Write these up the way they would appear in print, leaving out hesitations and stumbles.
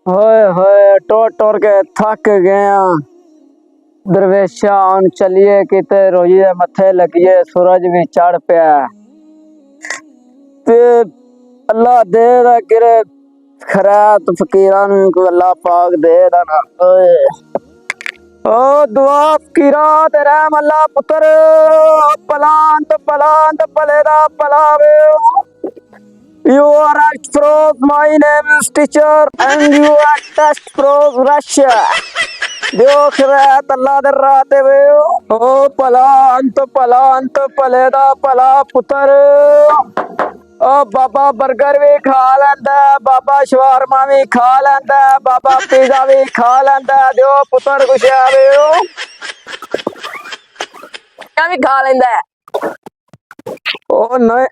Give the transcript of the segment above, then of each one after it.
होए होए टोर टोर के थक गया दरवेशा हुन चलिए किते रोइए मथे लगिए सूरज भी चढ़ पिया ते अल्लाह दे दा गिरे खैरात फकीरां नूं कोई अल्लाह पाक दे दा ना ओए ओ दुआ फकीरा ते रहम अल्लाह पुत्र पलांत पलेदा पलावे You are act from my name is teacher and you are test from Russia. देख रहा अल्लाह दे राह ते वे ओ भला अंत भले दा भला पुत्र ओ बाबा बर्गर भी खा लैंदा बाबा शवारमा भी खा लैंदा बाबा पिज़्ज़ा भी खा लैंदा दियो पुत्र कुछ आवे भी खा लैंदा ओ नहीं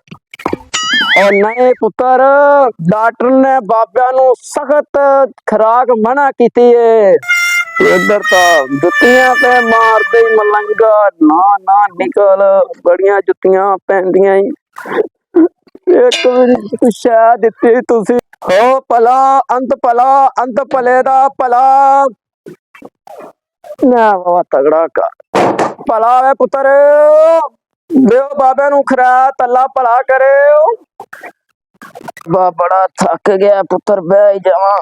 और नहीं पुत्र डॉक्टर ने बाबा नू सख्त खुराक मना की है इधर तो जुतियां पे मारते ही मलंगा ना ना निकल बड़िया जुतियां पहनदियां एक भी शायद दिती तुसी हो भला अंत भले दा भला ना बाबा तगड़ा कर भला वे पुत्र दियो बाबे नू खैरात अल्लाह भला करे बड़ा थक गया पुत्र बह जावा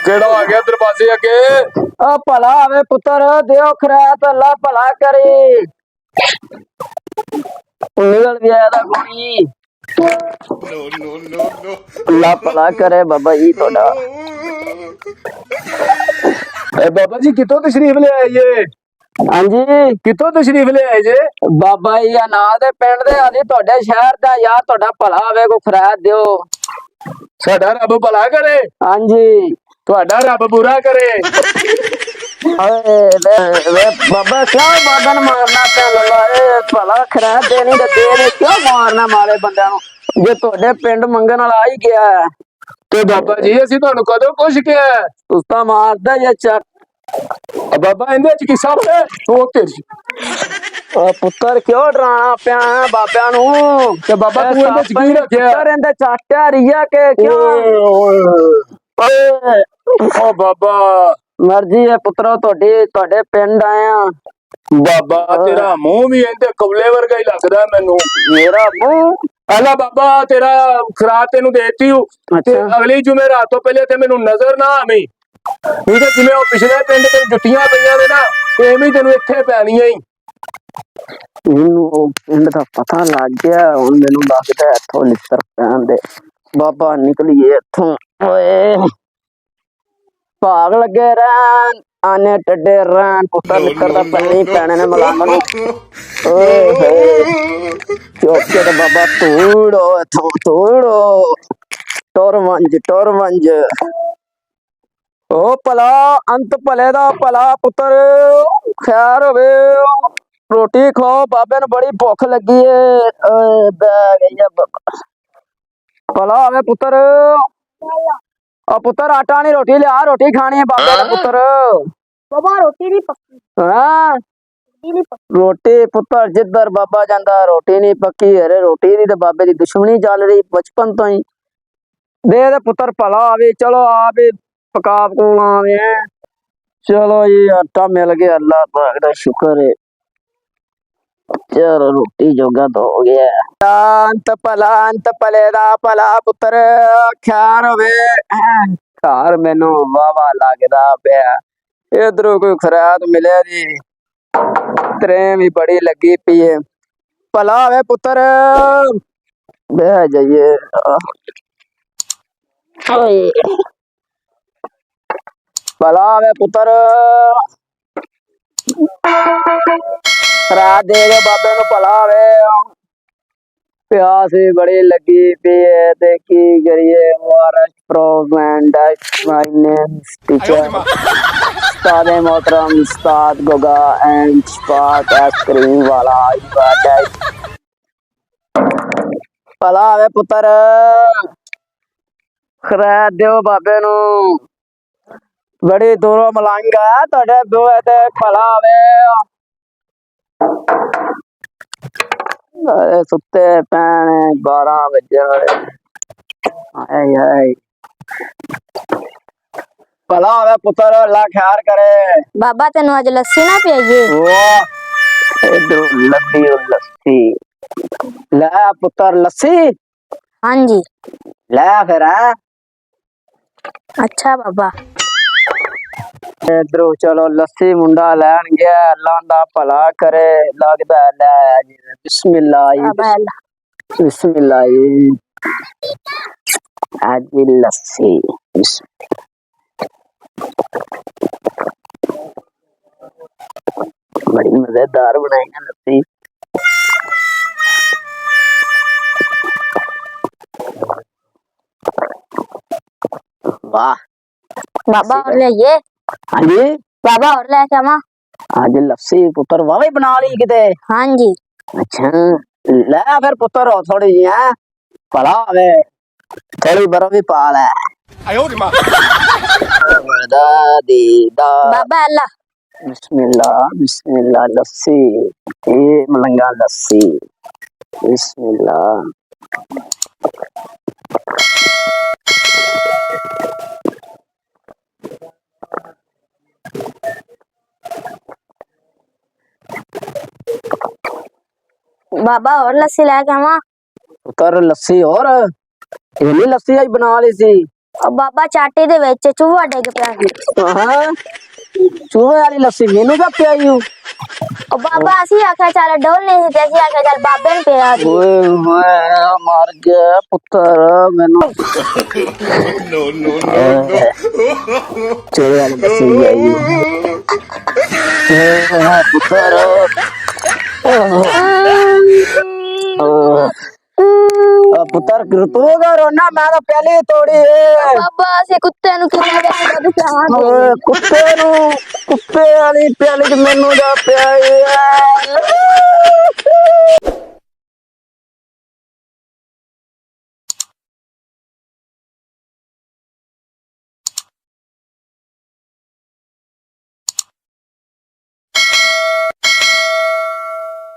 केड़ा आ गया दरवाजे अगे भला आवे पुत्र दियो खैरात अल्लाह भला करे निकल गया था कोई अल्लाह भला करे बाबा जी थोड़ा बाबा जी कितों तशरीफ ले आए ये हाँ जी कितों तशरीफ ले आए जे बाबा जी नाल दे पिंड दे अजी ਤੁਹਾਡੇ शहर दा यार ਤੁਹਾਡਾ ਭਲਾ ਆਵੇ ਕੋ ਖੈਰਾਤ ਦਿਓ साडा रब भला करे हाँ जी ਤੁਹਾਡਾ रब बुरा करे वे बाबा क्यों बादन मारना पे लल्ला ए भला खैरात देनी ते दे क्यों मारना मारे बंदे नु जे ਤੁਹਾਡੇ ਪਿੰਡ ਮੰਗਣ ਵਾਲਾ ਆ ਹੀ ਗਿਆ ਤੇ ਬਾਬਾ ਜੀ ਅਸੀਂ ਤੁਹਾਨੂੰ ਕਦੋਂ ਕੁਛ ਕਿਹਾ ਤੂੰ ਤਾਂ ਮਾਰਦਾ ਜੇ ਚੱਕ ਬਾਬਾ ਇਹਦੇ ਚ ਕੀ ਸਭ ਹੈ ਉਹ ਤੇਰੀ ਪੁੱਤਰ ਕਿਉਂ ਡਰਾਣਾ ਪਿਆ ਬਾਬਿਆਂ ਨੂੰ ਤੇ ਬਾਬਾ ਤੂੰ ਇਹਦੇ ਚ ਕੀ ਰੱਖਿਆ ਪੁੱਤਰ ਇਹਦੇ ਚਾਟਿਆ ਰੀਆ ਕੇ ਕਿਉਂ ਓ ਬਾਬਾ ਮਰਜ਼ੀ ਹੈ ਪੁੱਤਰੋ ਤੁਹਾਡੇ ਪਿੰਡ ਆਇਆ ਬਾਬਾ ਤੇਰਾ ਮੂੰਹ ਵੀ ਇਹਦੇ ਕਬਲੇ ਵਰਗਾ ਹੀ ਲੱਗਦਾ ਮੈਨੂੰ ਮੇਰਾ ਮੂੰਹ अला बाबा तेरा खरात तेन देती हूँ अगली जुमेरात तो पहले ते मैनू नजर ना आवी ठीक है जिवें ओ पिछले पिंड तेन जुत्तियां पईयां ने ना एवें तेन इत्थे पैणियां ही पिंड दा पता लग गया हुण मैनू लगदा इत्थों लिस्तर पैण दे बाबा निकलिए इत्थों ओए भाग लगे रहन आने टड्डे रहन पुत्तर लिस्तर दा पैनी पैणे ने मलाम नू ओए होए चौके ते बाबा तोड़ो इत्थों तोड़ो टोर मंज ओ भला अंत भले दा भला पुत्र खैर होवे रोटी खाओ बाबे ने बड़ी भुख लगी है बह गई बाबा भला आवे पुत्र पुत्र आटा नहीं रोटी लिया रोटी खानी है बाबे ने पुत्र बाबा रोटी नहीं पक्की हाँ रोटी पुत्र जिधर बाबा जांदा रोटी नहीं पक्की अरे रोटी दी ते बाबे दी दुश्मनी चल रही बचपन तो ही दे पुत्र भला आवे चलो आप पका पकूना आवे चलो ये आटा मिल गया अल्लाह पाक दा शुक्र है चलो रोटी जोगा तो हो गया अंत भले दा भला पुत्र खैर होवे घर मैनू वावा लगदा पिया इधरों कोई खैरात मिले दी त्रें भी बड़ी लगी पी है भला वे पुत्र बह जाइए भला वे पुत्र खैरात दे गए बाबे नू भला वे प्यास भी बड़ी लगी पी है ते की करिए माय नेम टीचर उस्ताद मोहतरम उस्ताद गोगा एंड स्पार्क आइसक्रीम वाला भला वे पुत्र खैरात दियो बाबे नू बड़ी दूरों मलंग है तुहाडे बुए ते भला वे अरे सुते पैने 12 बजे आए ਭਲਾ ਹੋਵੇ ਪੁੱਤਰ, ਅੱਲਾ ਖੈਰ ਕਰੇ। ਬਾਬਾ ਤੈਨੂੰ ਅੱਜ ਲੱਸੀ ਨਾ ਪੀਈਏ। ਵਾਹ ਇਧਰ ਲੱਭੀ ਉਹ ਲੱਸੀ। ਲੈ ਪੁੱਤਰ ਲੱਸੀ ਹਾਂਜੀ ਲੈ ਫਿਰ ਹੈ। ਅੱਛਾ ਬਾਬਾ। ਇਧਰੋਂ ਚਲੋ ਲੱਸੀ ਮੁੰਡਾ ਲੈਣ ਗਿਆ, ਅੱਲਾ ਦਾ ਭਲਾ ਕਰੇ। ਲੱਗਦਾ ਲੈ ਜੀ ਬਿਸਮਿल्लाह ਬਾਬਾ ਅੱਲਾ। बिस्मिल्लाह आज लस्सी बड़ी मजेदार बनाई है लस्सी। वाह बाबा और ले हाँ जी बाबा और लेके आवा। आज लस्सी पुत्र वाह बना ली किते। हाँ जी अच्छा ले फिर पुत्र हो थोड़ी जी है भला वे थोड़ी बर्फ भी पा ले। दादी दा बाबा अल्लाह। बिस्मिल्लाह बिस्मिल्लाह लस्सी ये मलंगा लस्सी बिस्मिल्लाह। बाबा और लस्सी लेके आवा। पुत्र लस्सी और इन्नी लस्सी आज बना ली सी। और बाबा चाटे दे विच चूहा डिग पिया सी। हां चूहे वाली लस्सी मेनू क्या पियाई हूं। और बाबा असि आख्या चल डोल नहीं ते असि आख्या चल बाबे ने पिया दी। ओए मैं मर गया पुत्र मेनू नो नो नो चूहे वाली लस्सी आई है पुत्र। पुत्र तू रोना मैं तो पहले ही तोड़ी है। बाबा असि कुत्ते नु खिला दे दूध पिया दे। कुत्ते वाली प्याली च मेनू दा पिया